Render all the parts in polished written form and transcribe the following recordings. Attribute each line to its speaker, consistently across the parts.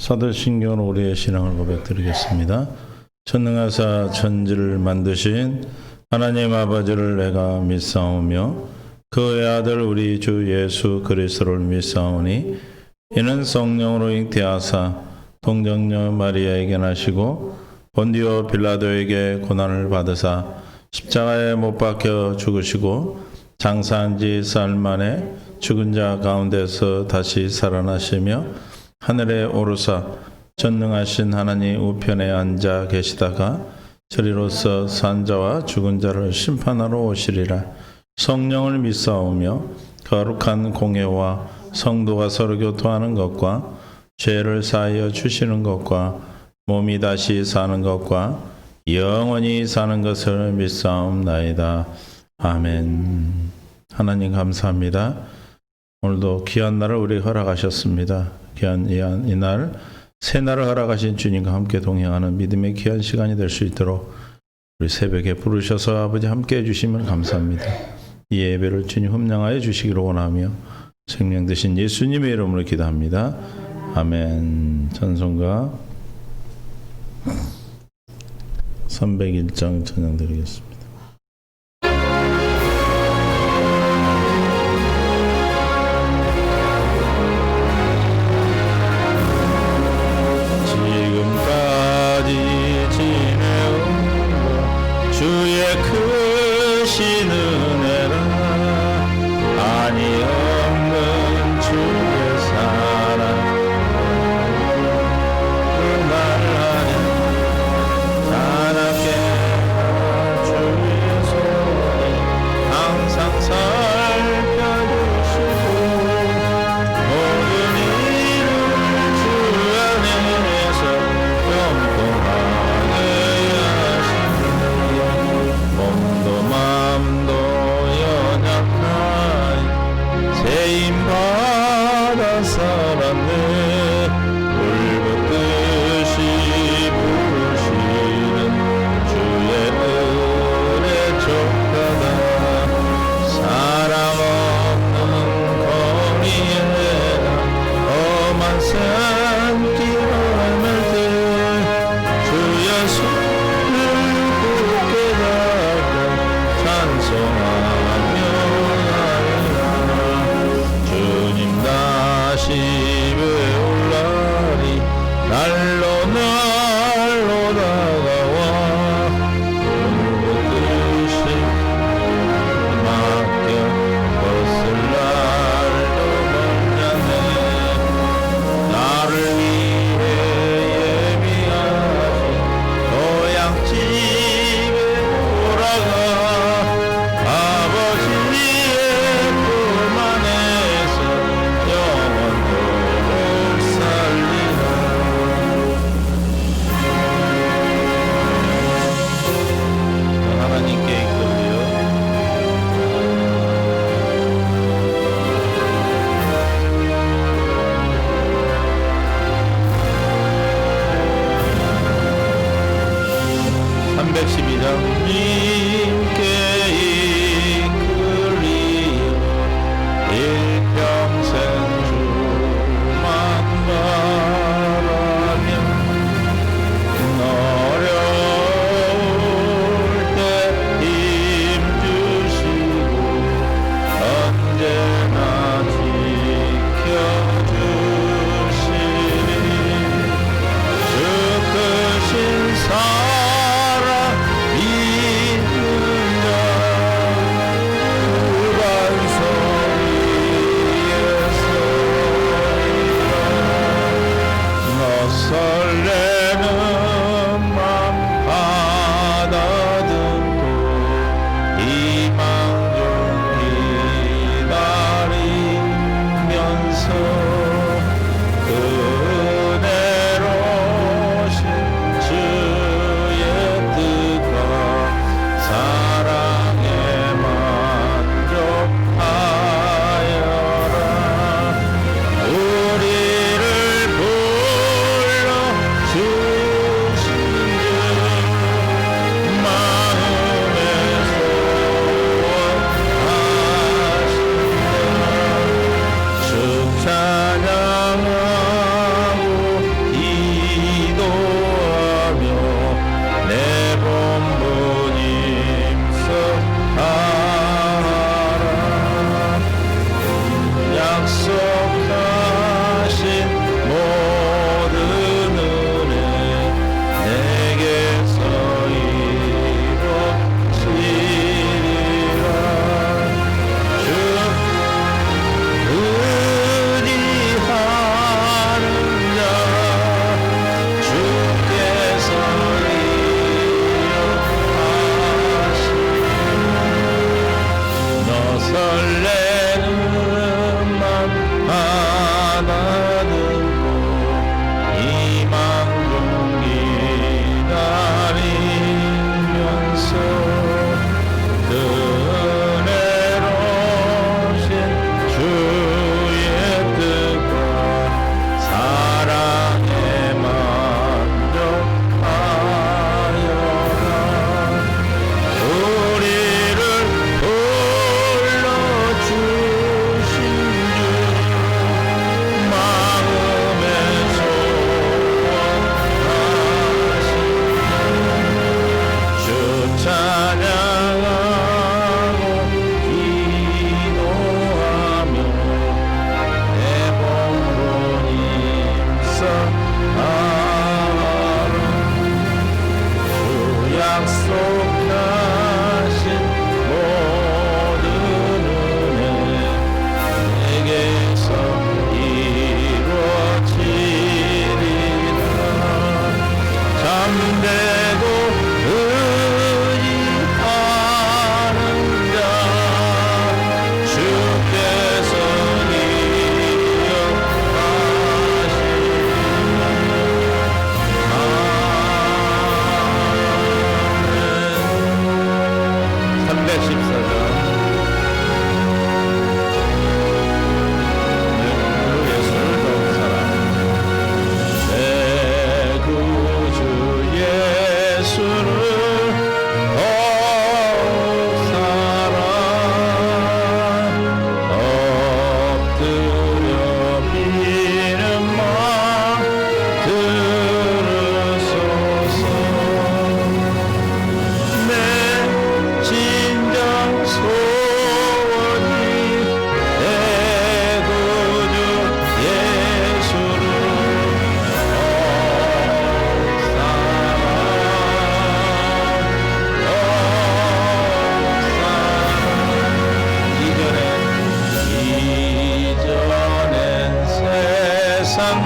Speaker 1: 사도신경으로 우리의 신앙을 고백드리겠습니다. 전능하사 천지를 만드신 하나님 아버지를 내가 믿사오며 그의 아들 우리 주 예수 그리스도를 믿사오니 이는 성령으로 잉태하사 동정녀 마리아에게 나시고 본디오 빌라도에게 고난을 받으사 십자가에 못 박혀 죽으시고 장사한 지 사흘 만에 죽은 자 가운데서 다시 살아나시며 하늘에 오르사 전능하신 하나님 우편에 앉아 계시다가 저리로서 산 자와 죽은 자를 심판하러 오시리라. 성령을 믿사오며 거룩한 공예와 성도가 서로 교통하는 것과 죄를 사하여 주시는 것과 몸이 다시 사는 것과 영원히 사는 것을 믿사옵나이다. 아멘. 하나님 감사합니다. 오늘도 귀한 날을 우리 허락하셨습니다. 귀한 이날 새날을 허락하신 주님과 함께 동행하는 믿음의 귀한 시간이 될 수 있도록 우리 새벽에 부르셔서 아버지 함께 해주시면 감사합니다. 이 예배를 주님 흠량하여 주시기를 원하며 생명 되신 예수님의 이름으로 기도합니다. 아멘. 찬송가 301장 찬양드리겠습니다.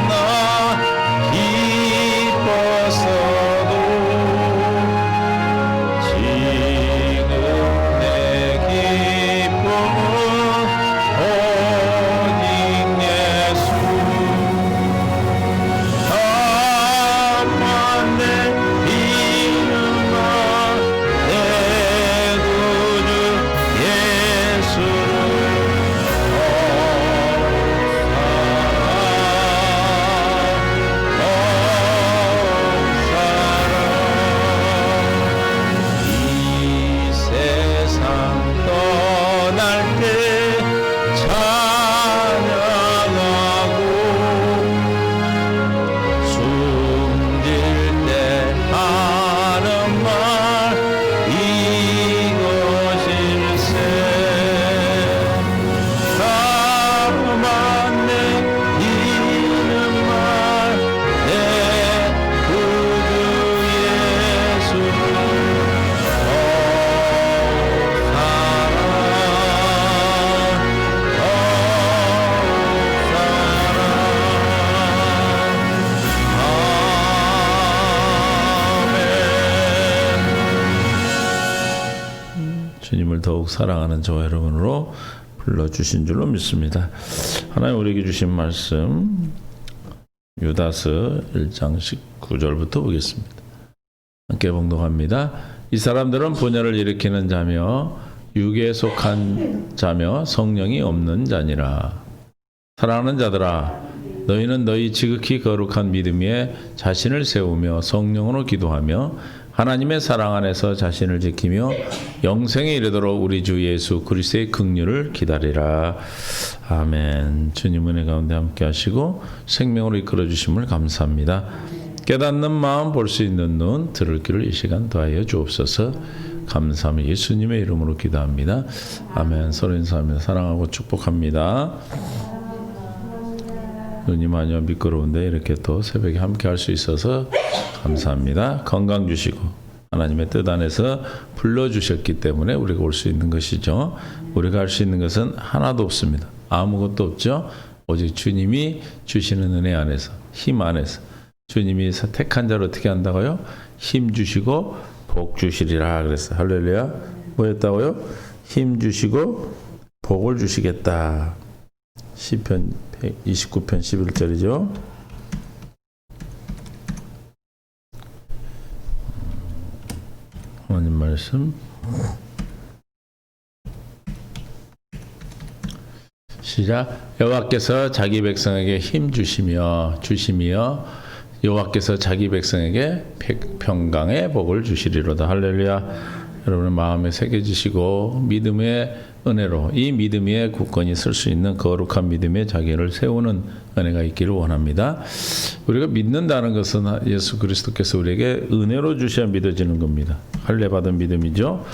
Speaker 1: 만나 기뻤어도 지금 내 기쁨은 오직 예수 다만 내 이름과 내 구주 예수를 이 세상 떠날 때 찬양하고 숨질 때 하는 말 이것일세 다만 내 이름만 내 구주 예수를 주님을 더욱 사랑하는 저와 여러분으로 불러주신 줄로 믿습니다. 하나님 우리에게 주신 말씀 유다서 1장 19절부터 보겠습니다. 함께 봉독합니다. 이 사람들은 분열을 일으키는 자며 육에 속한 자며 성령이 없는 자니라. 사랑하는 자들아, 너희는 너희 지극히 거룩한 믿음 위에 자신을 세우며 성령으로 기도하며 하나님의 사랑 안에서 자신을 지키며 영생에 이르도록 우리 주 예수 그리스도의 긍휼을 기다리라. 아멘. 주님 은혜 가운데 함께 하시고 생명으로 이끌어 주심을 감사합니다. 깨닫는 마음, 볼 수 있는 눈, 들을 귀를 이 시간 더하여 주옵소서. 감사하며 예수님의 이름으로 기도합니다. 아멘. 서로 인사하며 사랑하고 축복합니다. 눈이 많이 미끄러운데 이렇게 또 새벽에 함께 할 수 있어서 감사합니다. 건강 주시고 하나님의 뜻 안에서 불러주셨기 때문에 우리가 올 수 있는 것이죠. 우리가 할 수 있는 것은 하나도 없습니다. 아무것도 없죠. 오직 주님이 주시는 은혜 안에서, 힘 안에서. 주님이 택한 자를 어떻게 한다고요? 힘 주시고 복 주시리라 그랬어요. 할렐루야. 뭐였다고요? 힘 주시고 복을 주시겠다. 시편 29편 11절이죠. 하나님 말씀 시작. 여호와께서 자기 백성에게 힘 주시며 여호와께서 자기 백성에게 평강의 복을 주시리로다. 할렐루야. 여러분의 마음에 새겨지시고 믿음의 은혜로 이 믿음 위에 굳건히 설 수 있는 거룩한 믿음에 자기를 세우는 은혜가 있기를 원합니다. 우리가 믿는다는 것은 예수 그리스도께서 우리에게 은혜로 주셔야 믿어지는 겁니다. 할례 받은 믿음이죠.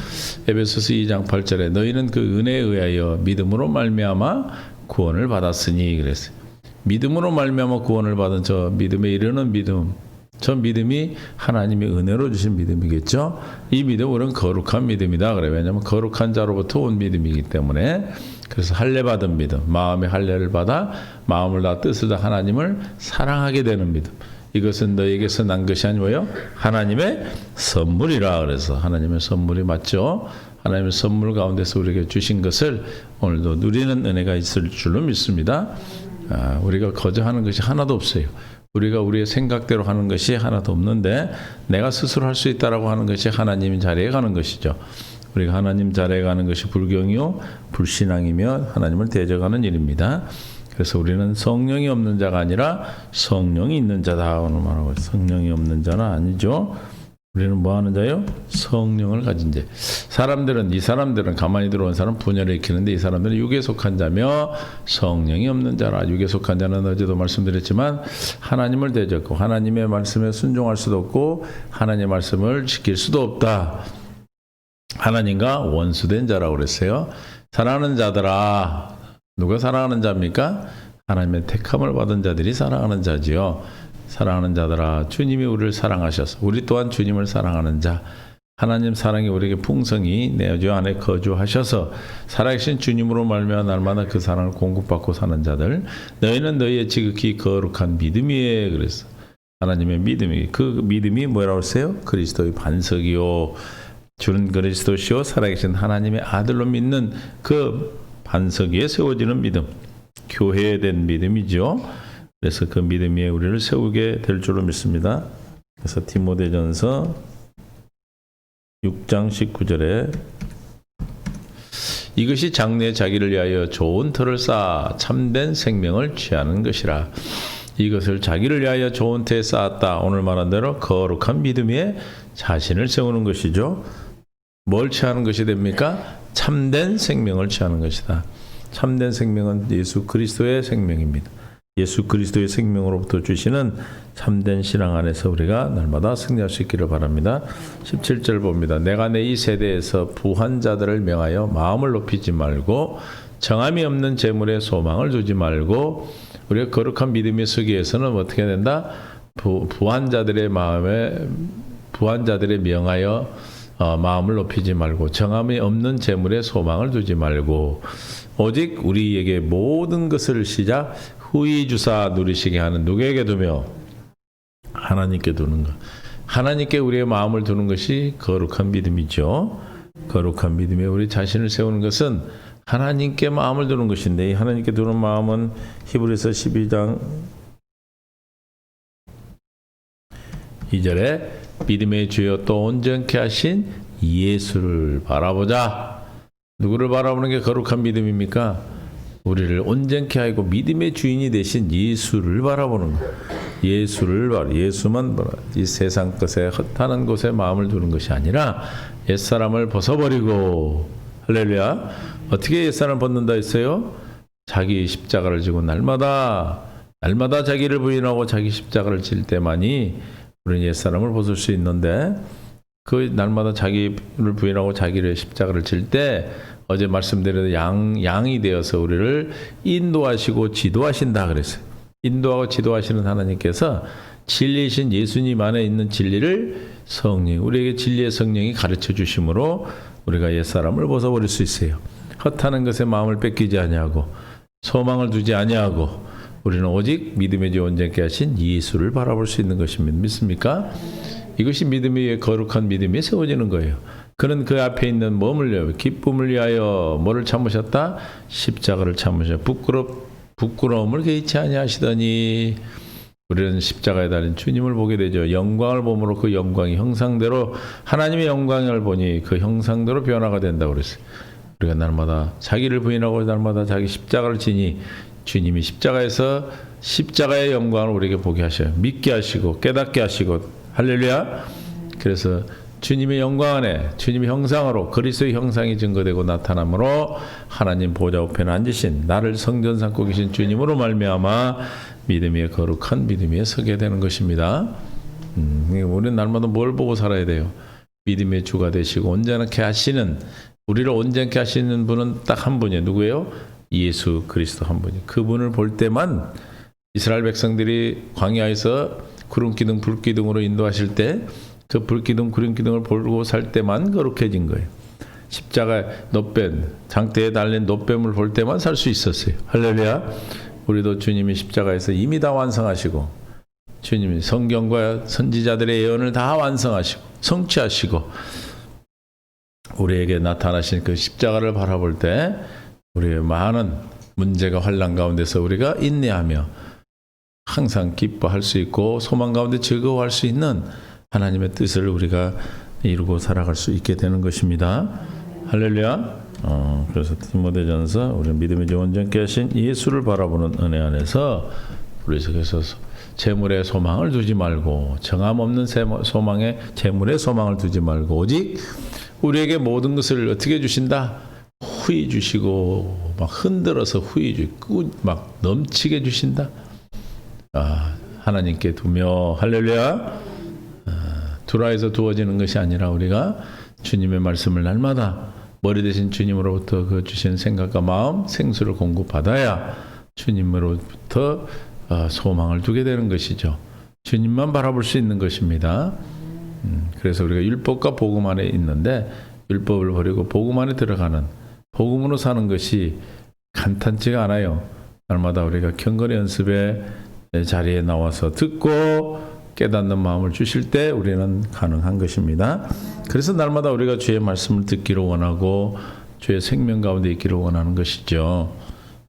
Speaker 1: 에베소서 2장 8절에 너희는 그 은혜에 의하여 믿음으로 말미암아 구원을 받았으니 그랬어요. 믿음으로 말미암아 구원을 받은 저 믿음에 이르는 믿음, 저 믿음이 하나님의 은혜로 주신 믿음이겠죠. 이 믿음은 우리는 거룩한 믿음이다 그래요. 왜냐하면 거룩한 자로부터 온 믿음이기 때문에. 그래서 할례 받은 믿음, 마음의 할례를 받아 마음을 다 뜻을 다 하나님을 사랑하게 되는 믿음. 이것은 너에게서 난 것이 아니고요, 하나님의 선물이라. 그래서 하나님의 선물이 맞죠. 하나님의 선물 가운데서 우리에게 주신 것을 오늘도 누리는 은혜가 있을 줄로 믿습니다. 우리가 거저하는 것이 하나도 없어요. 우리가 우리의 생각대로 하는 것이 하나도 없는데 내가 스스로 할 수 있다라고 하는 것이 하나님 자리에 가는 것이죠. 우리가 하나님 자리에 가는 것이 불경이요 불신앙이며 하나님을 대적하는 일입니다. 그래서 우리는 성령이 없는 자가 아니라 성령이 있는 자다 오늘 말하고, 성령이 없는 자는 아니죠. 우리는 뭐 하는 자요? 성령을 가진 자. 이 사람들은 가만히 들어온 사람 분열을 일으키는데 이 사람들은 육에 속한 자며 성령이 없는 자라. 육에 속한 자는 어제도 말씀드렸지만 하나님을 대적하고 하나님의 말씀에 순종할 수도 없고 하나님의 말씀을 지킬 수도 없다. 하나님과 원수된 자라고 그랬어요. 사랑하는 자들아. 누가 사랑하는 자입니까? 하나님의 택함을 받은 자들이 사랑하는 자지요. 사랑하는 자들아, 주님이 우리를 사랑하셔서 우리 또한 주님을 사랑하는 자. 하나님 사랑이 우리에게 풍성히 내 안에 거주하셔서 살아계신 주님으로 말미암아 날마다 그 사랑을 공급받고 사는 자들, 너희는 너희의 지극히 거룩한 믿음이에. 그랬어. 하나님의 믿음이, 그 믿음이 뭐라고 했어요? 그리스도의 반석이요, 주는 그리스도시요 살아계신 하나님의 아들로 믿는 그 반석 위에 세워지는 믿음, 교회에 된 믿음이죠. 그래서 그 믿음 위에 우리를 세우게 될 줄로 믿습니다. 그래서 디모데전서 6장 19절에 이것이 장래에 자기를 위하여 좋은 터를 쌓아 참된 생명을 취하는 것이라. 이것을 자기를 위하여 좋은 터에 쌓았다. 오늘 말한 대로 거룩한 믿음 위에 자신을 세우는 것이죠. 뭘 취하는 것이 됩니까? 참된 생명을 취하는 것이다. 참된 생명은 예수 그리스도의 생명입니다. 예수 그리스도의 생명으로부터 주시는 참된 신앙 안에서 우리가 날마다 승리할 수 있기를 바랍니다. 17절 봅니다. 내가 내 이 세대에서 부한 자들을 명하여 마음을 높이지 말고 정함이 없는 재물에 소망을 두지 말고, 우리가 거룩한 믿음의 서기에서는 어떻게 된다? 부한 자들의 마음에, 부한 자들의 명하여 마음을 높이지 말고 정함이 없는 재물에 소망을 두지 말고 오직 우리에게 모든 것을 시작 후히 주사 누리시게 하는 누구에게 두며? 하나님께 두는 것. 하나님께 우리의 마음을 두는 것이 거룩한 믿음이죠. 거룩한 믿음에 우리 자신을 세우는 것은 하나님께 마음을 두는 것인데, 이 하나님께 두는 마음은 히브리서 12장 2절에 믿음의 주여 또 온전케 하신 예수를 바라보자. 누구를 바라보는 게 거룩한 믿음입니까? 우리를 온전케 하고 믿음의 주인이 되신 예수를 바라보는 것. 예수만 바라. 이 세상 것에 헛하는 곳에 마음을 두는 것이 아니라 옛사람을 벗어버리고, 할렐루야. 어떻게 옛사람을 벗는다 했어요? 자기 십자가를 지고 날마다 자기를 부인하고 자기 십자가를 질 때만이 우리는 옛사람을 벗을 수 있는데, 그 날마다 자기를 부인하고 자기를 십자가를 질 때 어제 말씀드린 양이 되어서 우리를 인도하시고 지도하신다 그랬어요. 인도하고 지도하시는 하나님께서 진리이신 예수님 안에 있는 진리를 우리에게 진리의 성령이 가르쳐 주심으로 우리가 옛사람을 벗어버릴 수 있어요. 헛하는 것에 마음을 뺏기지 아니하고 소망을 두지 아니하고 우리는 오직 믿음의 주 온전케 하신 예수를 바라볼 수 있는 것입니다. 믿습니까? 이것이 믿음의 거룩한 믿음이 세워지는 거예요. 그는 그 앞에 있는 머물려 기쁨을 위하여 뭐를 참으셨다? 십자가를 참으셨다. 부끄러움을 개의치 아니하시더니, 우리는 십자가에 달린 주님을 보게 되죠. 영광을 보므로 그 영광이 형상대로, 하나님의 영광을 보니 그 형상대로 변화가 된다고 그랬어요. 우리가 날마다 자기를 부인하고 날마다 자기 십자가를 지니 주님이 십자가에서 십자가의 영광을 우리에게 보게 하셔요. 믿게 하시고 깨닫게 하시고, 할렐루야. 그래서 주님의 영광 안에 주님의 형상으로 그리스도의 형상이 증거되고 나타남으로 하나님 보좌 우편에 앉으신 나를 성전 삼고 계신 주님으로 말미암아 믿음의 거룩한 믿음 위에 서게 되는 것입니다. 우리는 날마다 뭘 보고 살아야 돼요? 믿음의 주가 되시고 온전케 하시는, 우리를 온전케 하시는 분은 딱 한 분이에요. 누구예요? 예수 그리스도 한 분이에요. 그분을 볼 때만, 이스라엘 백성들이 광야에서 구름기둥 불기둥으로 인도하실 때 그 불기둥 구름기둥을 보고 살 때만 거룩해진 거예요. 십자가 놋뱀, 장대에 달린 놋뱀을 볼 때만 살 수 있었어요. 할렐루야. 우리도 주님이 십자가에서 이미 다 완성하시고, 주님이 성경과 선지자들의 예언을 다 완성하시고 성취하시고 우리에게 나타나신 그 십자가를 바라볼 때 우리의 많은 문제가 환난 가운데서 우리가 인내하며 항상 기뻐할 수 있고 소망 가운데 즐거워할 수 있는 하나님의 뜻을 우리가 이루고 살아갈 수 있게 되는 것입니다. 할렐루야. 그래서 디모데전서 우리 믿음의 주 온전케 하신 예수를 바라보는 은혜 안에서 우리 속에서 재물에 소망을 두지 말고, 정함 없는 소망에 재물에 소망을 두지 말고 오직 우리에게 모든 것을 어떻게 주신다? 후히 주시고 막 흔들어서 후히 주고 막 넘치게 주신다. 하나님께 두며, 할렐루야. 두라에서 두어지는 것이 아니라 우리가 주님의 말씀을 날마다 머리 대신 주님으로부터 그 주신 생각과 마음, 생수를 공급받아야 주님으로부터 소망을 두게 되는 것이죠. 주님만 바라볼 수 있는 것입니다. 그래서 우리가 율법과 복음 안에 있는데 율법을 버리고 복음 안에 들어가는 복음으로 사는 것이 간단치가 않아요. 날마다 우리가 경건의 연습의 자리에 나와서 듣고 깨닫는 마음을 주실 때 우리는 가능한 것입니다. 그래서 날마다 우리가 주의 말씀을 듣기를 원하고 주의 생명 가운데 있기를 원하는 것이죠.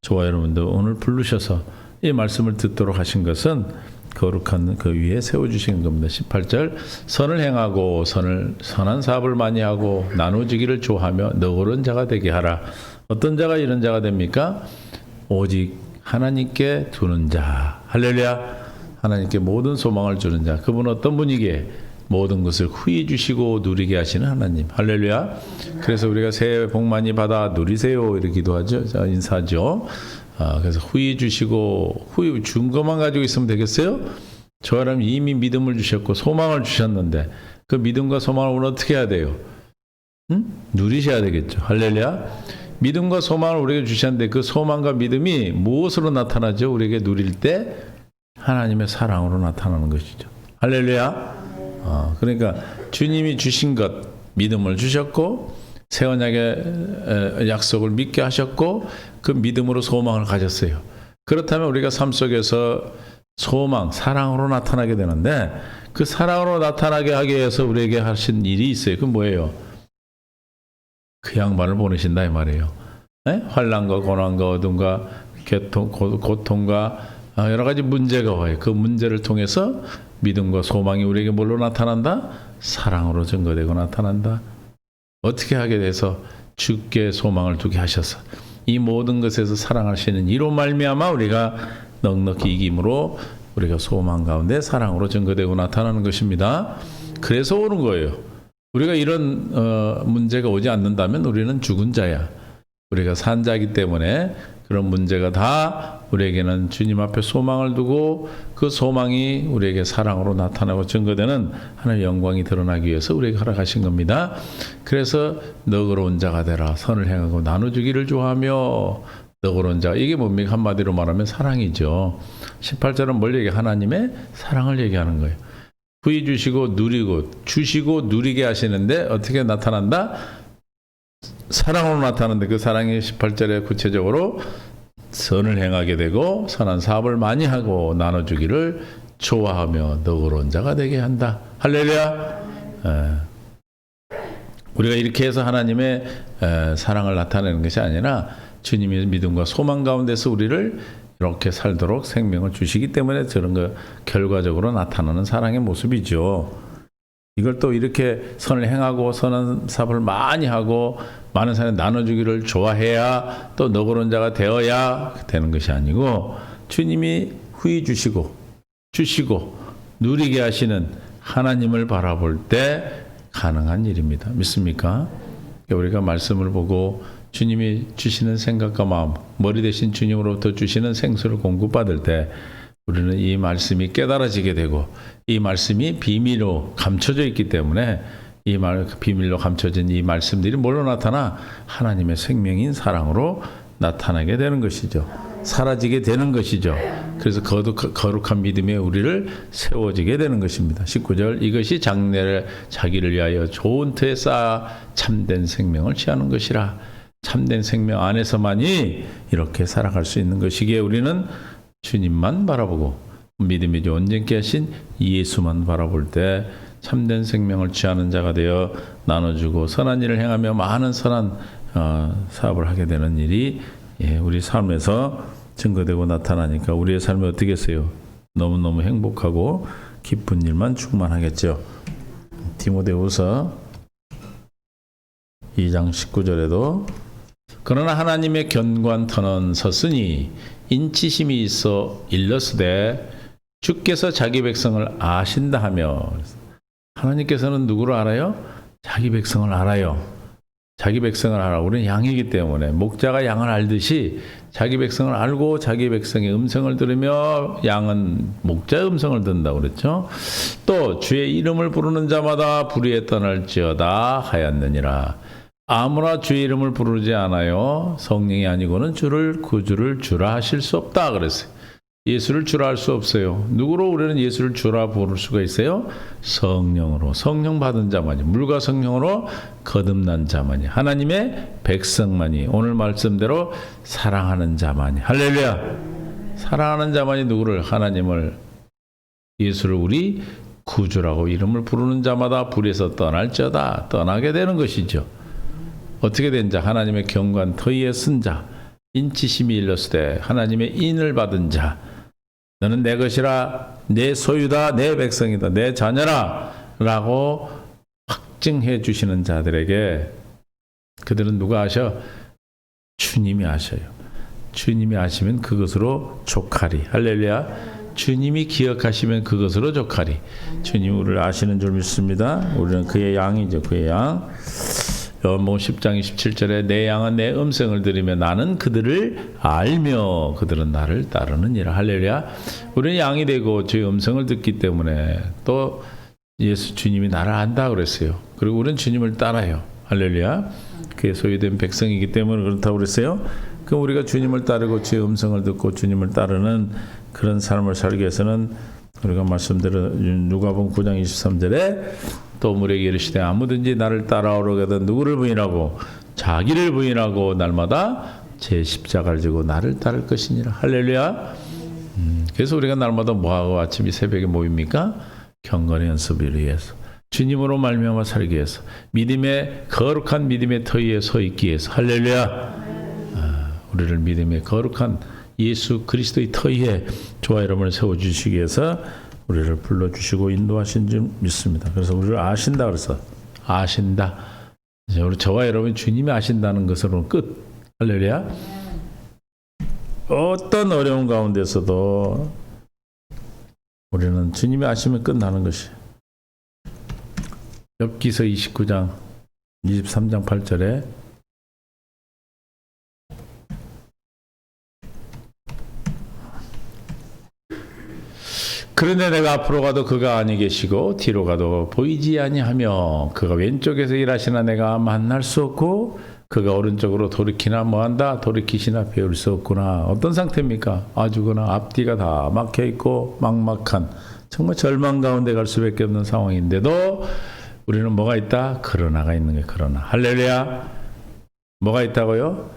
Speaker 1: 저와 여러분도 오늘 부르셔서 이 말씀을 듣도록 하신 것은 거룩한 그 위에 세워주신 겁니다. 18절 선을 행하고 선한 사업을 많이 하고 나누지기를 좋아하며 너그러운 자가 되게 하라. 어떤 자가 이런 자가 됩니까? 오직 하나님께 두는 자. 할렐루야. 하나님께 모든 소망을 주는 자. 그분은 어떤 분이기에 모든 것을 후히 주시고 누리게 하시는 하나님. 할렐루야. 그래서 우리가 새해 복 많이 받아 누리세요 이렇게 기도하죠. 인사하죠. 그래서 후히 주시고 후히 준 것만 가지고 있으면 되겠어요? 저 사람 이미 믿음을 주셨고 소망을 주셨는데 그 믿음과 소망을 오늘 어떻게 해야 돼요? 누리셔야 되겠죠. 할렐루야. 믿음과 소망을 우리에게 주셨는데 그 소망과 믿음이 무엇으로 나타나죠? 우리에게 누릴 때 하나님의 사랑으로 나타나는 것이죠. 할렐루야. 그러니까 주님이 주신 것 믿음을 주셨고 새 언약의 약속을 믿게 하셨고 그 믿음으로 소망을 가졌어요. 그렇다면 우리가 삶 속에서 소망, 사랑으로 나타나게 되는데 그 사랑으로 나타나게 하기 위해서 우리에게 하신 일이 있어요. 그건 뭐예요? 그 양반을 보내신다 이 말이에요. 환난과 고난과 어둠과 고통과 여러 가지 문제가 와요. 그 문제를 통해서 믿음과 소망이 우리에게 뭘로 나타난다? 사랑으로 증거되고 나타난다. 어떻게 하게 돼서 주께 소망을 두게 하셔서 이 모든 것에서 사랑하시는 이로 말미암아 우리가 넉넉히 이김으로 우리가 소망 가운데 사랑으로 증거되고 나타나는 것입니다. 그래서 오는 거예요. 우리가 이런 문제가 오지 않는다면 우리는 죽은 자야. 우리가 산 자이기 때문에 그런 문제가 다 우리에게는 주님 앞에 소망을 두고 그 소망이 우리에게 사랑으로 나타나고 증거되는 하나님의 영광이 드러나기 위해서 우리에게 허락하신 겁니다. 그래서 너그러운 자가 되라. 선을 행하고 나눠주기를 좋아하며 너그러운 자. 이게 뭡니까? 한마디로 말하면 사랑이죠. 18절은 뭘 얘기해? 하나님의 사랑을 얘기하는 거예요. 부이 주시고 누리고 주시고 누리게 하시는데 어떻게 나타난다? 사랑으로 나타나는데 그 사랑이 18절에 구체적으로 선을 행하게 되고 선한 사업을 많이 하고 나눠주기를 좋아하며 너그러운 자가 되게 한다. 할렐루야. 우리가 이렇게 해서 하나님의 사랑을 나타내는 것이 아니라 주님의 믿음과 소망 가운데서 우리를 이렇게 살도록 생명을 주시기 때문에 저런 거 결과적으로 나타나는 사랑의 모습이죠. 이걸 또 이렇게 선을 행하고 선한 사업을 많이 하고 많은 사람에 나눠주기를 좋아해야 또 너그러운 자가 되어야 되는 것이 아니고 주님이 후히 주시고 누리게 하시는 하나님을 바라볼 때 가능한 일입니다. 믿습니까? 우리가 말씀을 보고 주님이 주시는 생각과 마음, 머리 대신 주님으로부터 주시는 생수를 공급받을 때 우리는 이 말씀이 깨달아지게 되고 이 말씀이 비밀로 감춰져 있기 때문에 비밀로 감춰진 이 말씀들이 뭘로 나타나? 하나님의 생명인 사랑으로 나타나게 되는 것이죠. 사라지게 되는 것이죠. 그래서 거룩한 믿음에 우리를 세워지게 되는 것입니다. 19절 이것이 장래를 자기를 위하여 좋은 터에 쌓아 참된 생명을 취하는 것이라. 참된 생명 안에서만이 이렇게 살아갈 수 있는 것이기에 우리는 주님만 바라보고 믿음이 온전케 하신 예수만 바라볼 때 참된 생명을 취하는 자가 되어 나눠주고 선한 일을 행하며 많은 선한 사업을 하게 되는 일이 우리 삶에서 증거되고 나타나니까 우리의 삶이 어떻겠어요? 너무너무 행복하고 기쁜 일만 충만하겠죠. 디모데후서 2장 19절에도 그러나 하나님의 견고한 터는 섰으니 인치심이 있어 일렀으되 주께서 자기 백성을 아신다 하며 하나님께서는 누구를 알아요? 자기 백성을 알아요. 자기 백성을 알아. 우리는 양이기 때문에 목자가 양을 알듯이 자기 백성을 알고 자기 백성의 음성을 들으며 양은 목자의 음성을 듣는다고 그랬죠. 또 주의 이름을 부르는 자마다 불의에 떠날지어다 하였느니라. 아무나 주의 이름을 부르지 않아요 성령이 아니고는 구주를 주라 하실 수 없다 그랬어요. 예수를 주라 할 수 없어요. 누구로 우리는 예수를 주라 부를 수가 있어요? 성령으로. 성령 받은 자만이, 물과 성령으로 거듭난 자만이, 하나님의 백성만이, 오늘 말씀대로 사랑하는 자만이. 할렐루야. 사랑하는 자만이 누구를? 하나님을, 예수를 우리 구주라고 이름을 부르는 자마다 불에서 떠날지어다. 떠나게 되는 것이죠. 어떻게 된 자? 하나님의 경관 터위에 쓴 자, 인치심이 일렀을 때 하나님의 인을 받은 자, 너는 내 것이라, 내 소유다, 내 백성이다, 내 자녀라 라고 확증해 주시는 자들에게, 그들은 누가 아셔? 주님이 아셔요. 주님이 아시면 그것으로 족하리. 할렐루야. 주님이 기억하시면 그것으로 족하리. 주님 우리를 아시는 줄 믿습니다. 우리는 그의 양이죠. 그의 양. 요한복음 10장 27절에 내 양은 내 음성을 들으며 나는 그들을 알며 그들은 나를 따르느니라. 할렐루야. 우리는 양이 되고 주의 음성을 듣기 때문에 또 예수 주님이 나를 안다 그랬어요. 그리고 우리는 주님을 따라요. 할렐루야. 그의 소유된 백성이기 때문에 그렇다고 그랬어요. 그럼 우리가 주님을 따르고 주의 음성을 듣고 주님을 따르는 그런 삶을 살기 위해서는 우리가 말씀대로 누가복음 9장 23절에 또 우리에게 이르시되 아무든지 나를 따라오려거든 누구를 부인하고 자기를 부인하고 날마다 제 십자가를 지고 나를 따를 것이니라. 할렐루야. 그래서 우리가 날마다 뭐하고 아침 이 새벽에 모입니까? 경건의 연습을 위해서, 주님으로 말미암아 살기 위해서, 믿음의 거룩한 믿음의 터 위에 서 있기 위해서. 할렐루야. 우리를 믿음의 거룩한 예수 그리스도의 터 위에 저와 여러분을 세워주시기 위해서 우리를 불러주시고 인도하신 줄 믿습니다. 그래서 우리를 아신다 그래서 아신다. 이제 우리 저와 여러분 주님이 아신다는 것으로는 끝. 할렐루야. 어떤 어려운 가운데서도 우리는 주님이 아시면 끝나는 것이. 욥기서 29장 23장 8절에 그런데 내가 앞으로 가도 그가 아니 계시고 뒤로 가도 보이지 아니하며 그가 왼쪽에서 일하시나 내가 만날 수 없고 그가 오른쪽으로 돌이키나 뭐한다? 돌이키시나 배울 수 없구나. 어떤 상태입니까? 아주거나 앞뒤가 다 막혀있고 막막한 정말 절망 가운데 갈 수밖에 없는 상황인데도 우리는 뭐가 있다? 그러나가 있는 거예요. 그러나. 할렐루야. 뭐가 있다고요?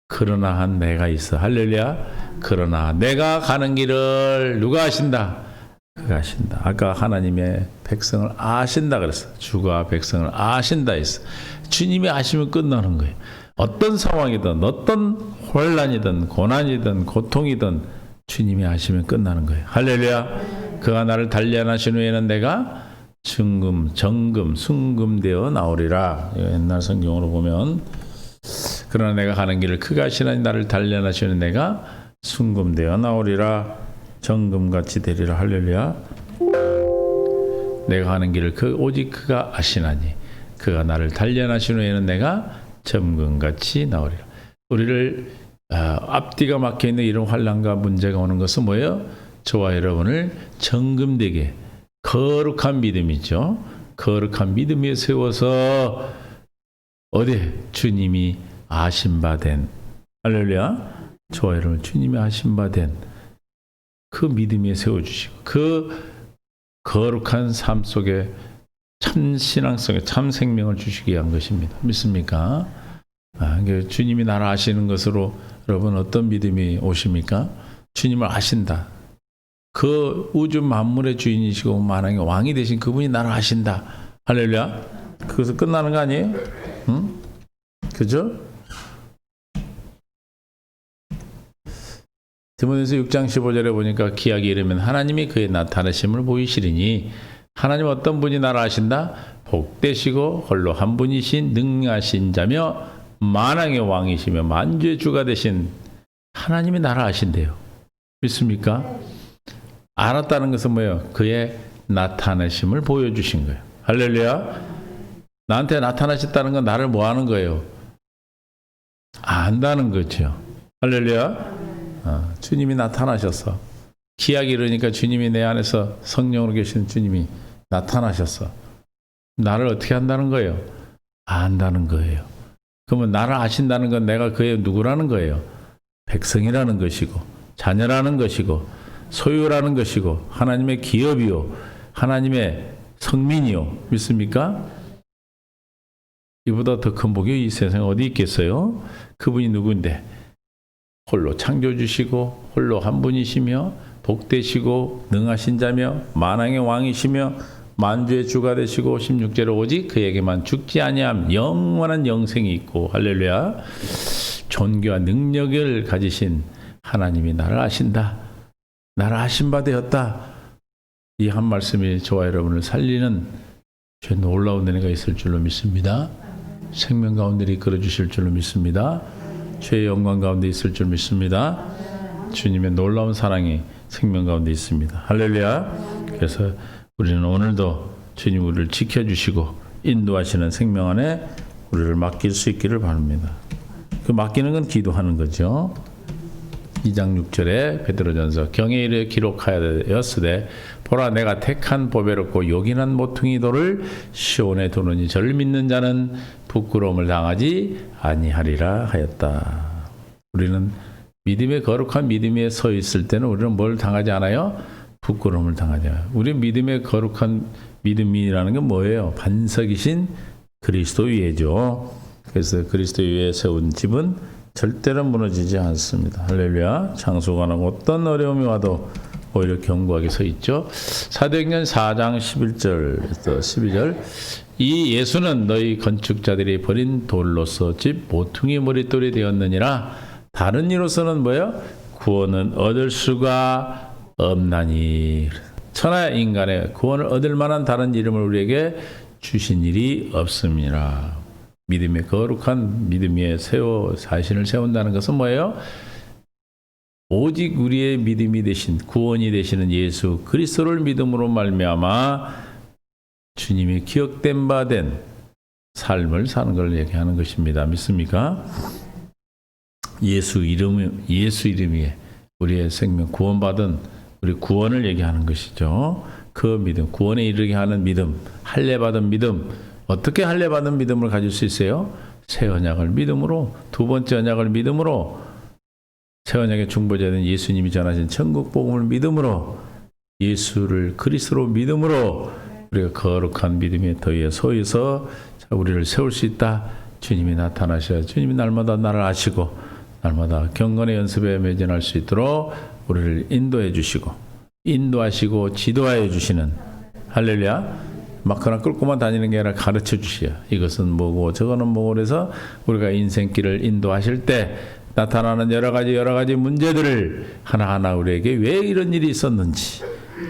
Speaker 1: 그러나 한 내가 있어. 할렐루야. 그러나 내가 가는 길을 누가 아신다? 그가 아신다. 아까 하나님의 백성을 아신다 그랬어. 주가 백성을 아신다 했어. 주님이 아시면 끝나는 거예요. 어떤 상황이든 어떤 혼란이든 고난이든 고통이든 주님이 아시면 끝나는 거예요. 할렐루야. 그가 나를 단련하신 후에는 내가 정금, 순금되어 나오리라. 옛날 성경으로 보면 그러나 내가 가는 길을 그가 아시나니 나를 단련하시는 내가 순금되어 나오리라. 정금같이 되리라. 할렐루야. 내가 가는 길을 오직 그가 아시나니 그가 나를 단련하신 후에는 내가 정금같이 나오리라. 우리를 앞뒤가 막혀있는 이런 환난과 문제가 오는 것은 뭐예요? 저와 여러분을 정금되게 거룩한 믿음이죠. 거룩한 믿음 위에 세워서 어디 주님이 아신 바 된, 할렐루야. 저와 여러분 주님이 아신 바 된 그 믿음 위에 세워주시고 그 거룩한 삶 속에 참 신앙 속에 참 생명을 주시기 위한 것입니다. 믿습니까? 주님이 나를 아시는 것으로 여러분 어떤 믿음이 오십니까? 주님을 아신다. 그 우주 만물의 주인이시고 만왕의 왕이 되신 그분이 나를 아신다. 할렐루야. 그것서 끝나는 거 아니에요? 응? 그죠? 디모데후서 6장 15절에 보니까 기약이 이르면 하나님이 그의 나타내심을 보이시리니 하나님 어떤 분이 나를 아신다? 복되시고 홀로 한 분이신 능하신 자며 만왕의 왕이시며 만주의 주가 되신 하나님이 나를 아신대요. 믿습니까? 알았다는 것은 뭐예요? 그의 나타내심을 보여주신 거예요. 할렐루야. 나한테 나타나셨다는 건 나를 뭐 하는 거예요? 안다는 거죠. 할렐루야. 주님이 나타나셨어. 기약이 이르니까 주님이 내 안에서 성령으로 계시는 주님이 나타나셨어. 나를 어떻게 한다는 거예요? 안다는 거예요. 그러면 나를 아신다는 건 내가 그의 누구라는 거예요? 백성이라는 것이고 자녀라는 것이고 소유라는 것이고 하나님의 기업이요 하나님의 성민이요. 믿습니까? 이보다 더 큰 복이 이 세상에 어디 있겠어요? 그분이 누구인데 홀로 창조주시고 홀로 한 분이시며 복되시고 능하신 자며 만왕의 왕이시며 만주의 주가 되시고 16절에 오직 그에게만 죽지 아니함 영원한 영생이 있고 할렐루야. 존귀와 능력을 가지신 하나님이 나를 아신다. 나를 아신 바 되었다. 이 한 말씀이 저와 여러분을 살리는 저 놀라운 은혜가 있을 줄로 믿습니다. 생명 가운데 이끌어 주실 줄로 믿습니다. 죄의 영광 가운데 있을 줄 믿습니다. 주님의 놀라운 사랑이 생명 가운데 있습니다. 할렐루야. 그래서 우리는 오늘도 주님 우리를 지켜주시고 인도하시는 생명 안에 우리를 맡길 수 있기를 바랍니다. 그 맡기는 건 기도하는 거죠. 2장 6절에 베드로전서 경에 이르 기록하였으되 보라 내가 택한 보배롭고 요긴한 모퉁이 돌을 시온에 두느니 저를 믿는 자는 부끄러움을 당하지 아니하리라 하였다. 우리는 믿음의 거룩한 믿음에 서 있을 때는 우리는 뭘 당하지 않아요? 부끄러움을 당하지 않아요. 우리 믿음의 거룩한 믿음이라는 게 뭐예요? 반석이신 그리스도 위에죠. 그래서 그리스도 위에 세운 집은 절대로 무너지지 않습니다. 할렐루야. 장수가 나고 어떤 어려움이 와도 오히려 견고하게 서 있죠. 사도행전 4장 11절에서 12절 이 예수는 너희 건축자들이 버린 돌로서 집 모퉁이 머릿돌이 되었느니라. 다른 이로서는 뭐예요? 구원은 얻을 수가 없나니. 천하 인간의 구원을 얻을 만한 다른 이름을 우리에게 주신 일이 없습니다. 믿음의 거룩한 믿음 위에 자신을 세운다는 것은 뭐예요? 오직 우리의 믿음이 되신 구원이 되시는 예수 그리스도를 믿음으로 말미암아 주님이 기억된 바 된 삶을 사는 걸 얘기하는 것입니다. 믿습니까? 예수 이름 위에 우리의 생명 구원받은 우리 구원을 얘기하는 것이죠. 그 믿음, 구원에 이르게 하는 믿음, 할례받은 믿음. 어떻게 할례받은 믿음을 가질 수 있어요? 새 언약을 믿음으로, 두 번째 언약을 믿음으로, 새 언약의 중보자된 예수님이 전하신 천국 복음을 믿음으로, 예수를 그리스도로 믿음으로 우리가 거룩한 믿음의 터위에 서서 우리를 세울 수 있다. 주님이 나타나셔야 주님이 날마다 나를 아시고 날마다 경건의 연습에 매진할 수 있도록 우리를 인도해 주시고 인도하시고 지도하여 주시는 할렐루야. 막 그냥 끌고만 다니는 게 아니라 가르쳐 주시야. 이것은 뭐고 저거는 뭐고 그래서 우리가 인생길을 인도하실 때 나타나는 여러 가지 문제들을 하나하나 우리에게 왜 이런 일이 있었는지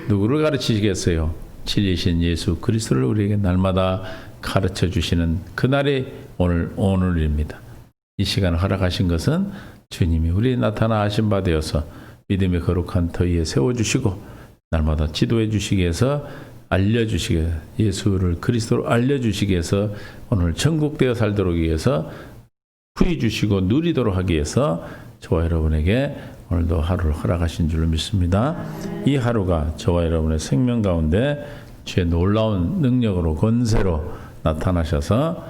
Speaker 1: 누구를 가르치시겠어요? 진리신 예수 그리스도를 우리에게 날마다 가르쳐 주시는 그날이 오늘입니다. 이 시간을 허락하신 것은 주님이 우리에 나타나 하신 바 되어서 믿음의 거룩한 터위에 세워주시고 날마다 지도해 주시기 위해서 알려주시게 예수를 그리스도로 알려주시기 위해서 오늘 천국되어 살도록 위해서 후히 주시고 누리도록 하기 위해서 저와 여러분에게 오늘도 하루를 허락하신 줄로 믿습니다. 이 하루가 저와 여러분의 생명 가운데 주의 놀라운 능력으로 권세로 나타나셔서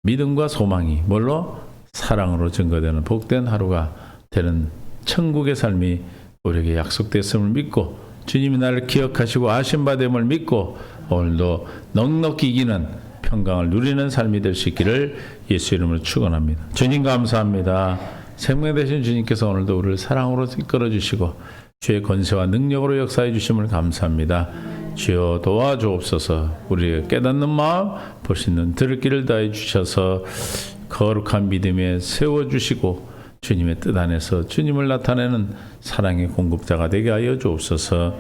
Speaker 1: 믿음과 소망이 뭘로? 사랑으로 증거되는 복된 하루가 되는 천국의 삶이 우리에게 약속됐음을 믿고 주님이 나를 기억하시고 아신 바 됨을 믿고 오늘도 넉넉히 이기는 평강을 누리는 삶이 될 수 있기를 예수 이름으로 축원합니다. 주님 감사합니다. 생명 되신 주님께서 오늘도 우리를 사랑으로 이끌어 주시고 주의 권세와 능력으로 역사해 주심을 감사합니다. 주여 도와주옵소서. 우리의 깨닫는 마음 볼 수 있는 들을 길을 다해 주셔서 거룩한 믿음에 세워주시고 주님의 뜻 안에서 주님을 나타내는 사랑의 공급자가 되게 하여 주옵소서.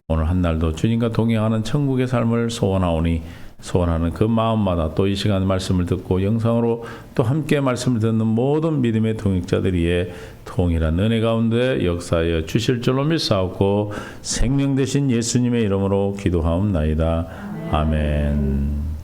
Speaker 1: 오늘 한날도 주님과 동행하는 천국의 삶을 소원하오니 소원하는 그 마음마다 또 이 시간 말씀을 듣고 영상으로 또 함께 말씀을 듣는 모든 믿음의 동역자들이에 통일한 은혜 가운데 역사하여 주실 줄로 믿사옵고 생명 되신 예수님의 이름으로 기도하옵나이다. 아멘.